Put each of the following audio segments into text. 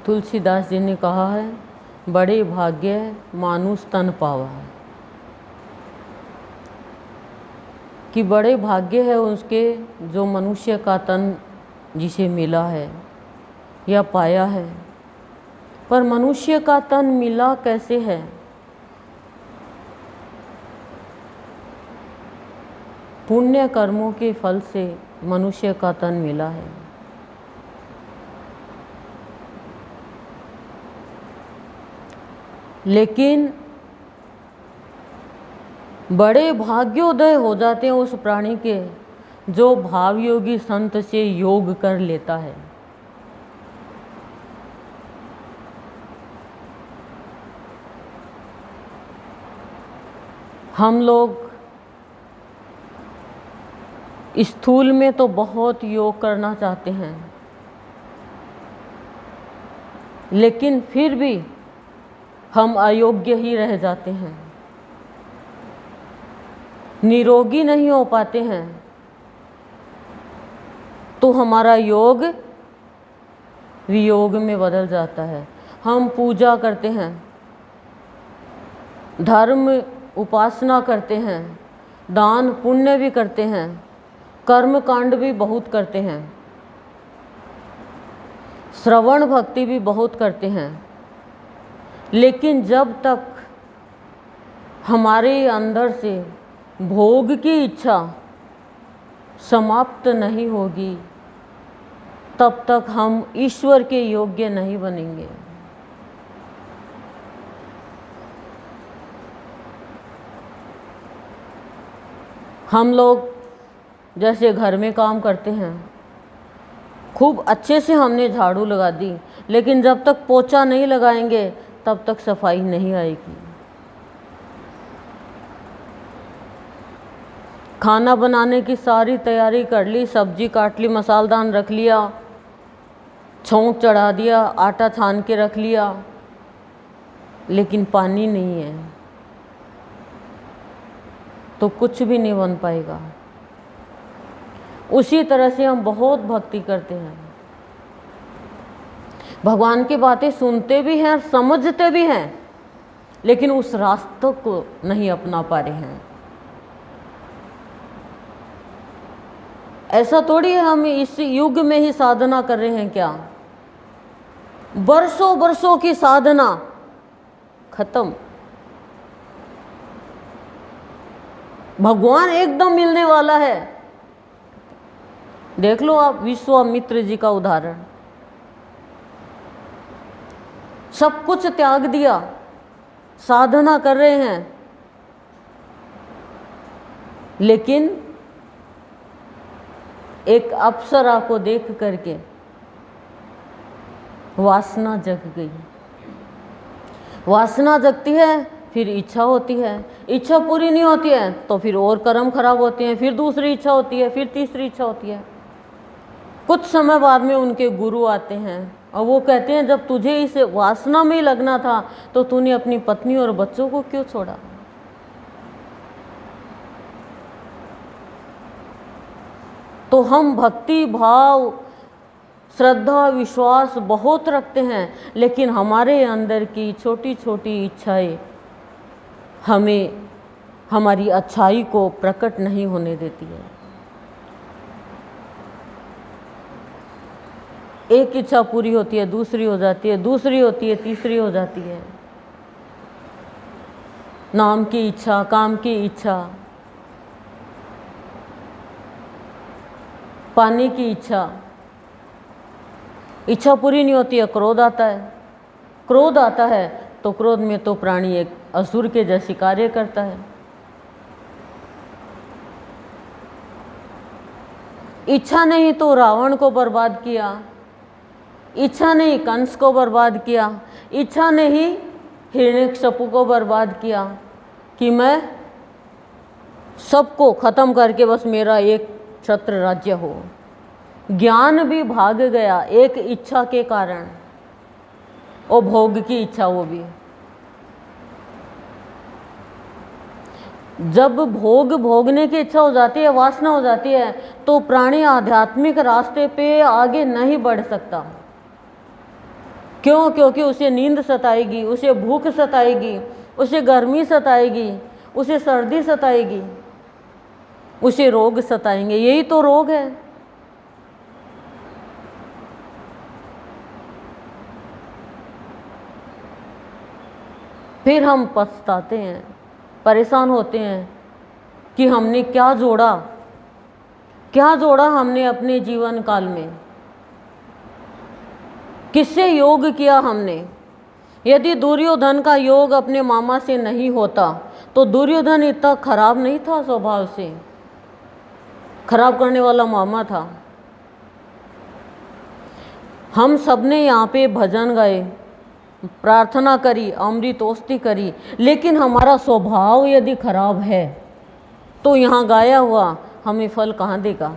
तुलसीदास जी ने कहा है, बड़े भाग्य मानुष तन पावा है, कि बड़े भाग्य है उसके जो मनुष्य का तन जिसे मिला है या पाया है। पर मनुष्य का तन मिला कैसे है? पुण्य कर्मों के फल से मनुष्य का तन मिला है। लेकिन बड़े भाग्योदय हो जाते हैं उस प्राणी के जो भावयोगी संत से योग कर लेता है। हम लोग स्थूल में तो बहुत योग करना चाहते हैं, लेकिन फिर भी हम अयोग्य ही रह जाते हैं, निरोगी नहीं हो पाते हैं। तो हमारा योग वियोग में बदल जाता है। हम पूजा करते हैं, धर्म उपासना करते हैं, दान पुण्य भी करते हैं, कर्म कांड भी बहुत करते हैं, श्रवण भक्ति भी बहुत करते हैं, लेकिन जब तक हमारे अंदर से भोग की इच्छा समाप्त नहीं होगी तब तक हम ईश्वर के योग्य नहीं बनेंगे। हम लोग जैसे घर में काम करते हैं, खूब अच्छे से हमने झाड़ू लगा दी, लेकिन जब तक पोछा नहीं लगाएंगे तब तक सफाई नहीं आएगी। खाना बनाने की सारी तैयारी कर ली, सब्जी काट ली, मसालदान रख लिया, छौंक चढ़ा दिया, आटा छान के रख लिया, लेकिन पानी नहीं है तो कुछ भी नहीं बन पाएगा। उसी तरह से हम बहुत भक्ति करते हैं, भगवान की बातें सुनते भी हैं, समझते भी हैं, लेकिन उस रास्ते को नहीं अपना पा रहे हैं। ऐसा थोड़ी है हम इस युग में ही साधना कर रहे हैं क्या? बरसों बरसों की साधना खत्म, भगवान एकदम मिलने वाला है। देख लो आप विश्वामित्र जी का उदाहरण, सब कुछ त्याग दिया, साधना कर रहे हैं, लेकिन एक अप्सरा को देख करके वासना जग गई। वासना जगती है, फिर इच्छा होती है, इच्छा पूरी नहीं होती है तो फिर और कर्म खराब होते हैं, फिर दूसरी इच्छा होती है, फिर तीसरी इच्छा होती है। कुछ समय बाद में उनके गुरु आते हैं और वो कहते हैं, जब तुझे इस वासना में लगना था तो तूने अपनी पत्नी और बच्चों को क्यों छोड़ा? तो हम भक्ति भाव श्रद्धा विश्वास बहुत रखते हैं, लेकिन हमारे अंदर की छोटी छोटी इच्छाएं हमें हमारी अच्छाई को प्रकट नहीं होने देती है। एक इच्छा पूरी होती है, दूसरी हो जाती है, दूसरी होती है, तीसरी हो जाती है। नाम की इच्छा, काम की इच्छा, पाने की इच्छा, इच्छा पूरी नहीं होती है, क्रोध आता है। क्रोध आता है तो क्रोध में तो प्राणी एक असुर के जैसे कार्य करता है। इच्छा नहीं तो रावण को बर्बाद किया, इच्छा नहीं कंस को बर्बाद किया, इच्छा नहीं हिरण्यकश्यपु को बर्बाद किया कि मैं सबको खत्म करके बस मेरा एक छत्र राज्य हो। ज्ञान भी भाग गया एक इच्छा के कारण, और भोग की इच्छा वो भी। जब भोग भोगने की इच्छा हो जाती है, वासना हो जाती है, तो प्राणी आध्यात्मिक रास्ते पे आगे नहीं बढ़ सकता, क्यों? क्योंकि उसे नींद सताएगी, उसे भूख सताएगी, उसे गर्मी सताएगी, उसे सर्दी सताएगी, उसे रोग सताएंगे। यही तो रोग है। फिर हम पछताते हैं, परेशान होते हैं कि हमने क्या जोड़ा, क्या जोड़ा हमने अपने जीवन काल में, किससे योग किया हमने। यदि दुर्योधन का योग अपने मामा से नहीं होता तो दुर्योधन इतना खराब नहीं था, स्वभाव से खराब करने वाला मामा था। हम सबने यहाँ पे भजन गाए, प्रार्थना करी, अमृतोस्ती करी, लेकिन हमारा स्वभाव यदि खराब है तो यहाँ गाया हुआ हमें फल कहाँ देगा।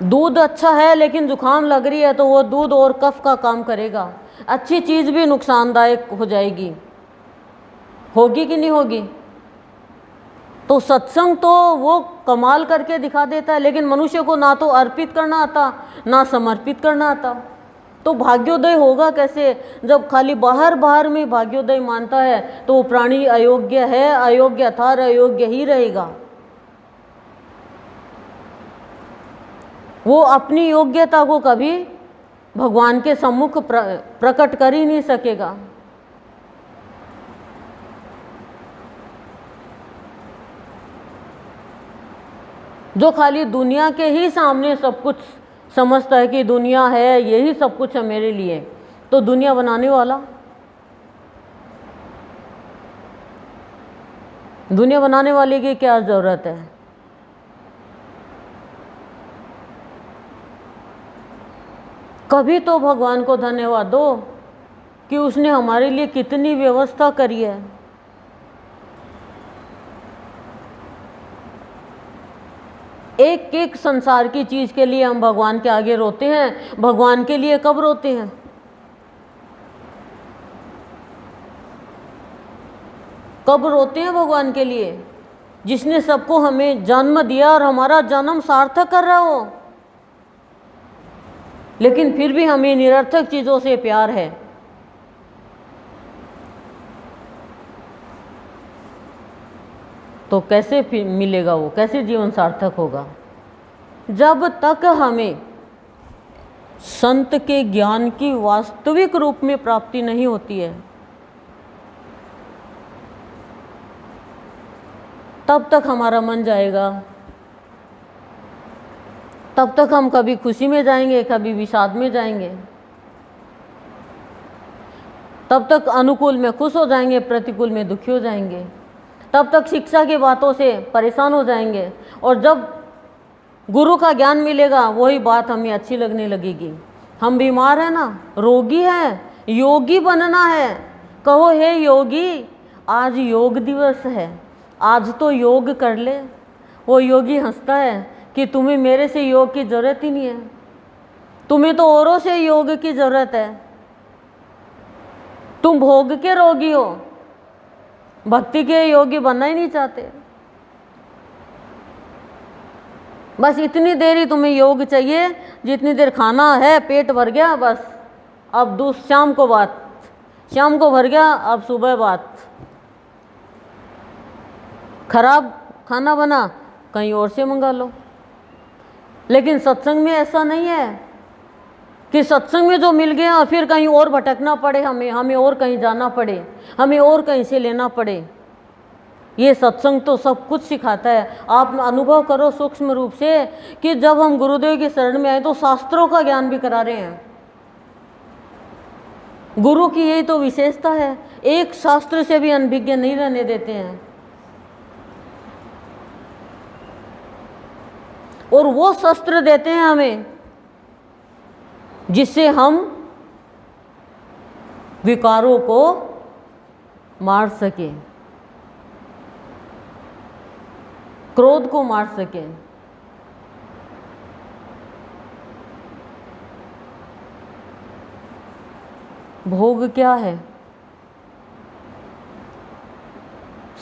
दूध अच्छा है लेकिन जुकाम लग रही है तो वो दूध और कफ का काम करेगा। अच्छी चीज़ भी नुकसानदायक हो जाएगी, होगी कि नहीं होगी। तो सत्संग तो वो कमाल करके दिखा देता है, लेकिन मनुष्य को ना तो अर्पित करना आता, ना समर्पित करना आता। तो भाग्योदय होगा कैसे? जब खाली बाहर बाहर में भाग्योदय मानता है तो वो प्राणी अयोग्य है, अयोग्य था और अयोग्य ही रहेगा। वो अपनी योग्यता को कभी भगवान के सम्मुख प्रकट कर ही नहीं सकेगा। जो खाली दुनिया के ही सामने सब कुछ समझता है कि दुनिया है, यही सब कुछ है मेरे लिए, तो दुनिया बनाने वाला, दुनिया बनाने वाले की क्या जरूरत है? कभी तो भगवान को धन्यवाद दो कि उसने हमारे लिए कितनी व्यवस्था करी है। एक एक संसार की चीज के लिए हम भगवान के आगे रोते हैं। भगवान के लिए कब रोते हैं? कब रोते हैं भगवान के लिए? जिसने सबको हमें जन्म दिया और हमारा जन्म सार्थक कर रहा हो, लेकिन फिर भी हमें निरर्थक चीजों से प्यार है। तो कैसे फिर मिलेगा वो, कैसे जीवन सार्थक होगा? जब तक हमें संत के ज्ञान की वास्तविक रूप में प्राप्ति नहीं होती है, तब तक हमारा मन जाएगा, तब तक हम कभी खुशी में जाएंगे, कभी विषाद में जाएंगे, तब तक अनुकूल में खुश हो जाएंगे, प्रतिकूल में दुखी हो जाएंगे, तब तक शिक्षा की बातों से परेशान हो जाएंगे, और जब गुरु का ज्ञान मिलेगा वही बात हमें अच्छी लगने लगेगी। हम बीमार हैं ना, रोगी हैं, योगी बनना है, कहो हे योगी आज योग दिवस है, आज तो योग कर ले। वो योगी हंसता है कि तुम्हें मेरे से योग की जरूरत ही नहीं है, तुम्हें तो औरों से योग की जरूरत है, तुम भोग के रोगी हो, भक्ति के योगी बनना ही नहीं चाहते। बस इतनी देर ही तुम्हें योग चाहिए, जितनी देर खाना है, पेट भर गया, बस अब शाम को बात, शाम को भर गया, अब सुबह बात। खराब खाना बना, कहीं और से मंगा लो। लेकिन सत्संग में ऐसा नहीं है कि सत्संग में जो मिल गया फिर कहीं और भटकना पड़े, हमें और कहीं जाना पड़े, हमें और कहीं से लेना पड़े। ये सत्संग तो सब कुछ सिखाता है। आप अनुभव करो सूक्ष्म रूप से कि जब हम गुरुदेव की शरण में आए तो शास्त्रों का ज्ञान भी करा रहे हैं। गुरु की यही तो विशेषता है, एक शास्त्र से भी अनभिज्ञ नहीं रहने देते हैं। और वो शस्त्र देते हैं हमें जिससे हम विकारों को मार सकें, क्रोध को मार सकें। भोग क्या है?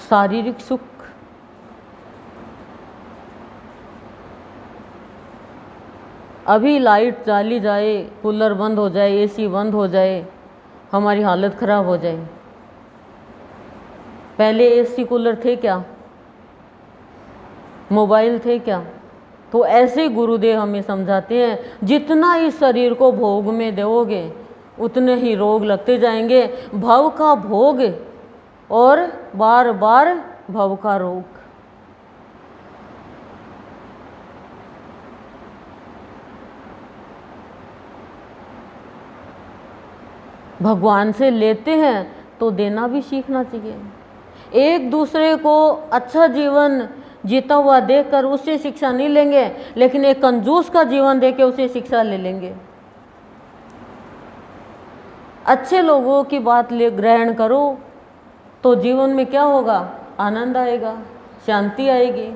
शारीरिक सुख, अभी लाइट चली जाए, कूलर बंद हो जाए, एसी बंद हो जाए, हमारी हालत ख़राब हो जाए। पहले एसी कूलर थे क्या? मोबाइल थे क्या? तो ऐसे गुरुदेव हमें समझाते हैं, जितना इस शरीर को भोग में दोगे उतने ही रोग लगते जाएंगे। भव का भोग और बार बार भव का रोग। भगवान से लेते हैं तो देना भी सीखना चाहिए। एक दूसरे को अच्छा जीवन जीता हुआ देखकर उससे शिक्षा नहीं लेंगे, लेकिन एक कंजूस का जीवन देके उसे शिक्षा ले लेंगे। अच्छे लोगों की बात ले ग्रहण करो तो जीवन में क्या होगा? आनंद आएगा, शांति आएगी।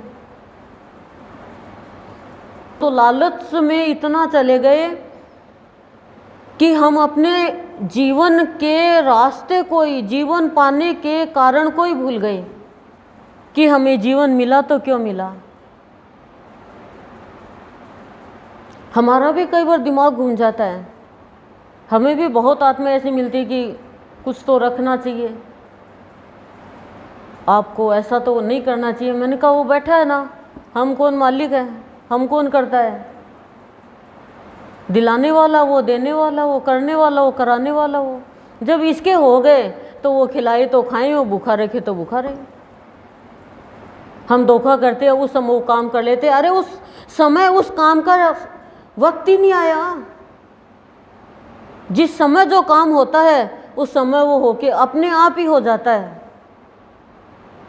तो लालच में इतना चले गए कि हम अपने जीवन के रास्ते को ही, जीवन पाने के कारण को ही भूल गए कि हमें जीवन मिला तो क्यों मिला। हमारा भी कई बार दिमाग घूम जाता है, हमें भी बहुत आत्मा ऐसी मिलती कि कुछ तो रखना चाहिए, आपको ऐसा तो नहीं करना चाहिए। मैंने कहा वो बैठा है ना, हम कौन मालिक है, हम कौन करता है? दिलाने वाला वो, देने वाला वो, करने वाला वो, कराने वाला वो। जब इसके हो गए तो वो खिलाए तो खाएं, वो भूखा रखे तो भूखा रहे। हम धोखा करते हैं, उस समय वो काम कर लेते, अरे उस समय उस काम का वक्त ही नहीं आया। जिस समय जो काम होता है उस समय वो होके अपने आप ही हो जाता है।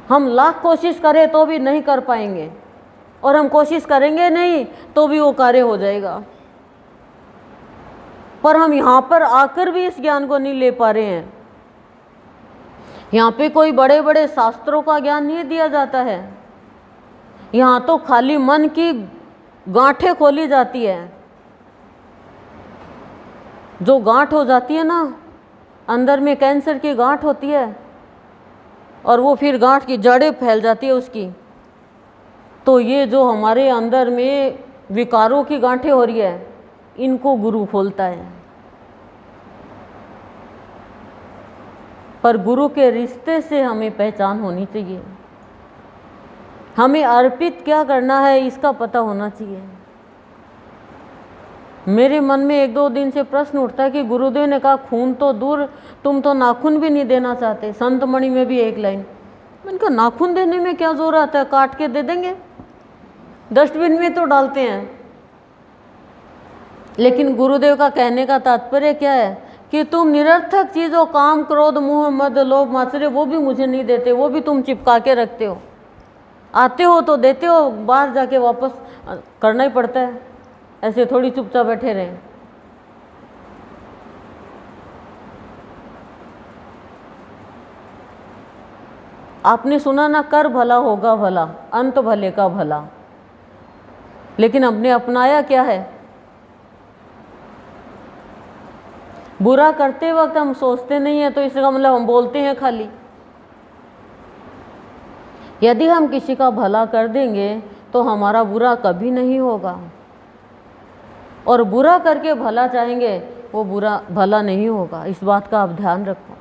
हम लाख कोशिश करें तो भी नहीं कर पाएंगे, और हम कोशिश करेंगे नहीं तो भी वो कार्य हो जाएगा। पर हम यहाँ पर आकर भी इस ज्ञान को नहीं ले पा रहे हैं। यहाँ पे कोई बड़े बड़े शास्त्रों का ज्ञान नहीं दिया जाता है, यहाँ तो खाली मन की गांठें खोली जाती है। जो गांठ हो जाती है ना, अंदर में कैंसर की गांठ होती है, और वो फिर गांठ की जड़ें फैल जाती है उसकी। तो ये जो हमारे अंदर में विकारों की गांठें हो रही है, इनको गुरु खोलता है। पर गुरु के रिश्ते से हमें पहचान होनी चाहिए, हमें अर्पित क्या करना है इसका पता होना चाहिए। मेरे मन में एक दो दिन से प्रश्न उठता है कि गुरुदेव ने कहा खून तो दूर, तुम तो नाखून भी नहीं देना चाहते। संत मणि में भी एक लाइन, मैंने कहा नाखून देने में क्या जोर आता है, काट के दे देंगे, डस्टबिन में तो डालते हैं। लेकिन गुरुदेव का कहने का तात्पर्य क्या है कि तुम निरर्थक चीज़ों, काम, क्रोध, मोह, मद, लोभ, मात्सर्य, वो भी मुझे नहीं देते, वो भी तुम चिपका के रखते हो। आते हो तो देते हो, बाहर जाके वापस करना ही पड़ता है, ऐसे थोड़ी चुपचाप बैठे रहें। आपने सुना ना, कर भला होगा भला, अंत भले का भला। लेकिन हमने अपनाया क्या है? बुरा करते वक्त हम सोचते नहीं है, तो इसका मतलब हम बोलते हैं खाली। यदि हम किसी का भला कर देंगे तो हमारा बुरा कभी नहीं होगा, और बुरा करके भला चाहेंगे वो बुरा भला नहीं होगा। इस बात का आप ध्यान रखो।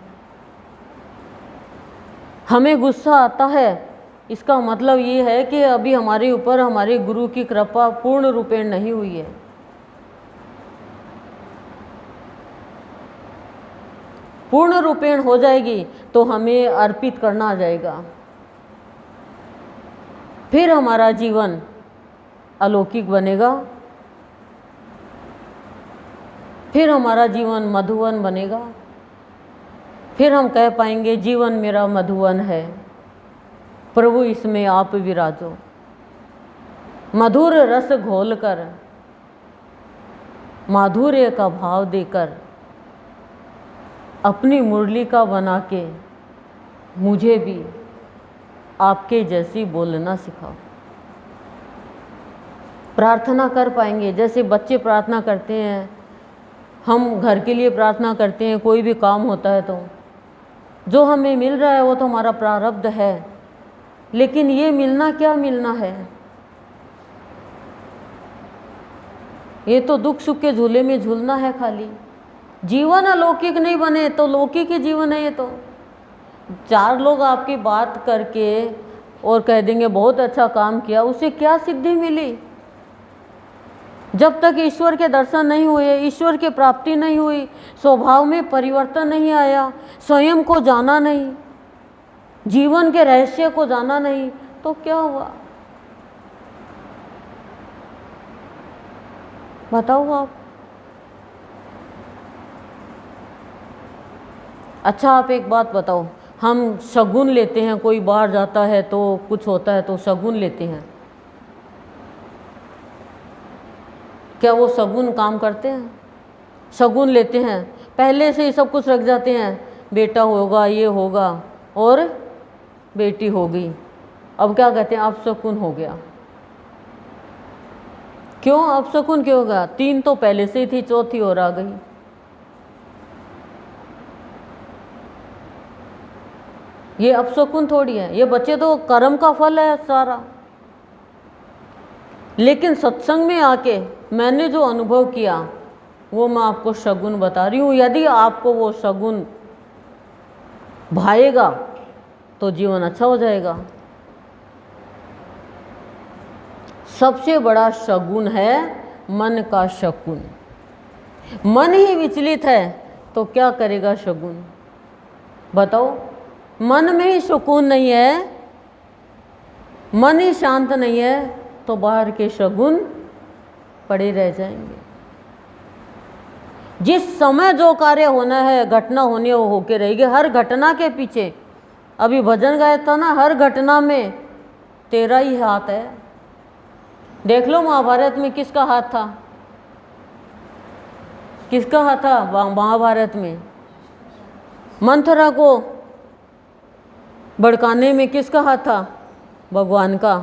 हमें गुस्सा आता है, इसका मतलब ये है कि अभी हमारे ऊपर हमारे गुरु की कृपा पूर्ण रूपेण नहीं हुई है। पूर्ण रूपेण हो जाएगी तो हमें अर्पित करना आ जाएगा, फिर हमारा जीवन अलौकिक बनेगा, फिर हमारा जीवन मधुवन बनेगा। फिर हम कह पाएंगे जीवन मेरा मधुवन है, प्रभु इसमें आप विराजो। मधुर रस घोलकर, माधुर्य का भाव देकर, अपनी मुरली का बना के मुझे भी आपके जैसी बोलना सिखाओ। प्रार्थना कर पाएंगे, जैसे बच्चे प्रार्थना करते हैं, हम घर के लिए प्रार्थना करते हैं, कोई भी काम होता है तो जो हमें मिल रहा है वो तो हमारा प्रारब्ध है, लेकिन ये मिलना क्या मिलना है? ये तो दुख सुख के झूले में झूलना है खाली। जीवन अलौकिक नहीं बने तो लौकिक ही जीवन है ये तो। 4 लोग आपकी बात करके और कह देंगे बहुत अच्छा काम किया, उससे क्या सिद्धि मिली? जब तक ईश्वर के दर्शन नहीं हुए, ईश्वर की प्राप्ति नहीं हुई, स्वभाव में परिवर्तन नहीं आया, स्वयं को जाना नहीं, जीवन के रहस्य को जाना नहीं, तो क्या हुआ? बताओ आप। अच्छा आप एक बात बताओ, हम शगुन लेते हैं, कोई बाहर जाता है तो कुछ होता है तो शगुन लेते हैं, क्या वो शगुन काम करते हैं? शगुन लेते हैं, पहले से ही सब कुछ रख जाते हैं, बेटा होगा, ये होगा और बेटी होगी, अब क्या कहते हैं अपशकुन हो गया। क्यों अपशकुन क्यों होगा? 3 तो पहले से ही थी, चौथी और आ गई। ये अपशकुन थोड़ी है, ये बच्चे तो कर्म का फल है सारा। लेकिन सत्संग में आके मैंने जो अनुभव किया वो मैं आपको शगुन बता रही हूँ। यदि आपको वो शगुन भाएगा तो जीवन अच्छा हो जाएगा। सबसे बड़ा शगुन है मन का शकुन। मन ही विचलित है तो क्या करेगा शगुन? बताओ, मन में ही सुकून नहीं है, मन ही शांत नहीं है, तो बाहर के शगुन पड़े रह जाएंगे। जिस समय जो कार्य होना है, घटना होनी है, वो होके रहेगी। हर घटना के पीछे, अभी भजन गाया था ना, हर घटना में तेरा ही हाथ है। देख लो महाभारत में किसका हाथ था? किसका हाथ था महाभारत में? मंथरा को भड़काने में किसका हाथ था? भगवान का।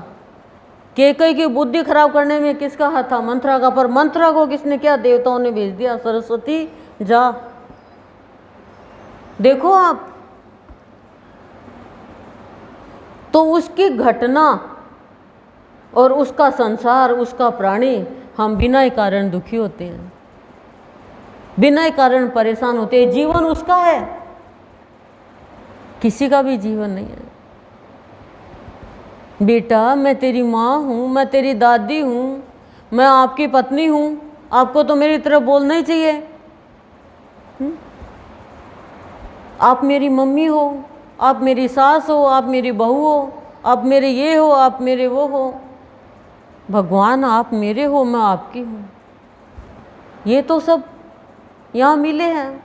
केकई की बुद्धि खराब करने में किसका हाथ था? मंथरा का। पर मंथरा को किसने किया? देवताओं ने भेज दिया, सरस्वती जा। देखो आप, तो उसकी घटना और उसका संसार, उसका प्राणी, हम बिना कारण दुखी होते हैं, बिना कारण परेशान होते हैं। जीवन उसका है, किसी का भी जीवन नहीं है। बेटा मैं तेरी माँ हूँ, मैं तेरी दादी हूँ, मैं आपकी पत्नी हूँ, आपको तो मेरी तरफ बोलना ही चाहिए। आप मेरी मम्मी हो, आप मेरी सास हो, आप मेरी बहू हो, आप मेरे ये हो, आप मेरे वो हो। भगवान आप मेरे हो, मैं आपकी हूँ। ये तो सब यहाँ मिले हैं,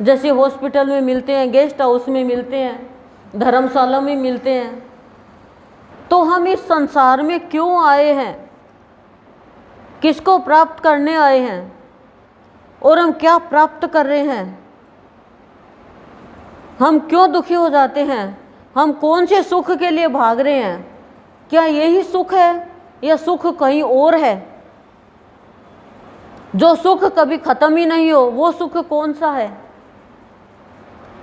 जैसे हॉस्पिटल में मिलते हैं, गेस्ट हाउस में मिलते हैं, धर्मशाला में मिलते हैं। तो हम इस संसार में क्यों आए हैं? किसको प्राप्त करने आए हैं? और हम क्या प्राप्त कर रहे हैं? हम क्यों दुखी हो जाते हैं? हम कौन से सुख के लिए भाग रहे हैं? क्या यही सुख है या सुख कहीं और है? जो सुख कभी खत्म ही नहीं हो, वो सुख कौन सा है?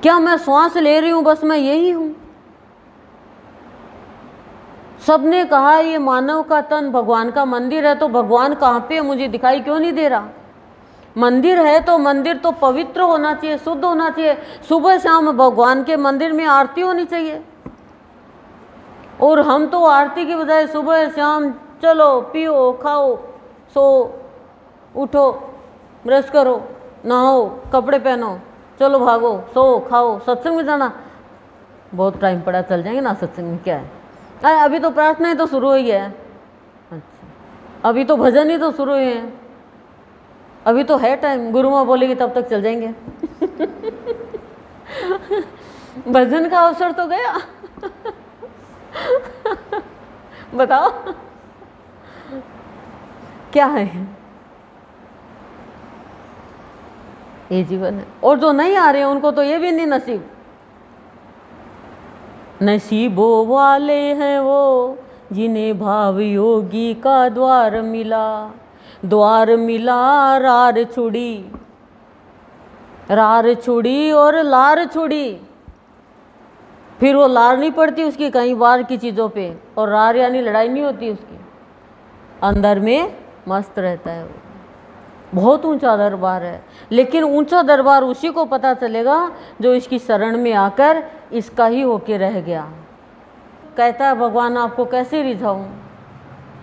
क्या मैं श्वास ले रही हूं बस मैं यही हूं? सबने कहा ये मानव का तन भगवान का मंदिर है, तो भगवान कहाँ पे है? मुझे दिखाई क्यों नहीं दे रहा? मंदिर है तो मंदिर तो पवित्र होना चाहिए, शुद्ध होना चाहिए। सुबह शाम भगवान के मंदिर में आरती होनी चाहिए। और हम तो आरती की बजाय सुबह शाम चलो पियो खाओ सो उठो ब्रश करो नहाओ कपड़े पहनो चलो भागो सो खाओ, सत्संग में जाना बहुत टाइम पड़ा, चल जाएंगे ना सत्संग में, क्या है? अरे अभी तो प्रार्थनाएं तो शुरू हुई है। अच्छा, अभी तो भजन ही तो शुरू हुए हैं, अभी तो है टाइम, गुरु माँ बोलेगी तब तक चल जाएंगे। भजन का अवसर तो गया। बताओ क्या है? ये जीवन है। और जो नहीं आ रहे हैं उनको तो ये भी नहीं नसीब। नसीबों वाले हैं वो जिन्हें भाव योगी का द्वार मिला, द्वार मिला रार छुड़ी, रार छुड़ी और लार छुड़ी। फिर वो लार नहीं पड़ती उसकी कहीं बाहर की चीज़ों पे, और रार यानी लड़ाई नहीं होती उसकी, अंदर में मस्त रहता है वो। बहुत ऊंचा दरबार है, लेकिन ऊंचा दरबार उसी को पता चलेगा जो इसकी शरण में आकर इसका ही होके रह गया। कहता है भगवान आपको कैसे रिझाऊं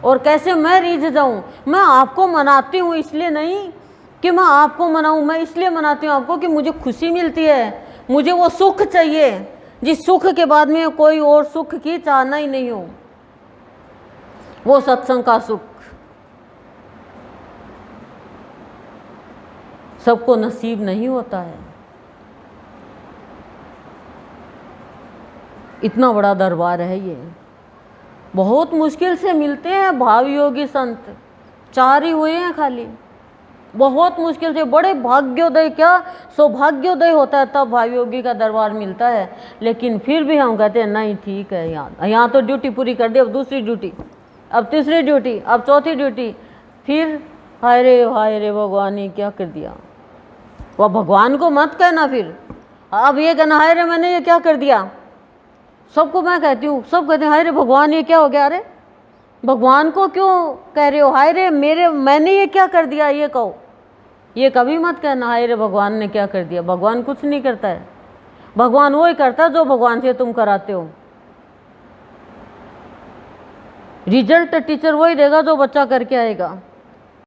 और कैसे मैं रिझ जाऊं। मैं आपको मनाती हूँ इसलिए नहीं कि मैं आपको मनाऊं, मैं इसलिए मनाती हूँ आपको कि मुझे खुशी मिलती है, मुझे वो सुख चाहिए जिस सुख के बाद में कोई और सुख की चाहना ही नहीं हो, वो सत्संग का सुख सबको नसीब नहीं होता है। इतना बड़ा दरबार है ये, बहुत मुश्किल से मिलते हैं भाव योगी संत, 4 ही हुए हैं खाली, बहुत मुश्किल से। बड़े भाग्योदय, क्या सौभाग्योदय होता है तब भाव योगी का दरबार मिलता है। लेकिन फिर भी हम कहते हैं नहीं ठीक है, यहाँ तो ड्यूटी पूरी कर दी, अब दूसरी ड्यूटी, अब तीसरी ड्यूटी, अब चौथी ड्यूटी, फिर हाय रे भगवान ने क्या कर दिया। वह भगवान को मत कहना, फिर अब ये कहना हाय रे मैंने ये क्या कर दिया। सबको मैं कहती हूँ, सब कहते हैं हाय रे भगवान ये क्या हो गया। अरे भगवान को क्यों कह रहे हो हाय रे, मैंने ये क्या कर दिया ये कहो। ये कभी मत कहना हाय रे भगवान ने क्या कर दिया। भगवान कुछ नहीं करता है, भगवान वही करता है जो भगवान से तुम कराते हो। रिजल्ट टीचर वही देगा जो बच्चा करके आएगा।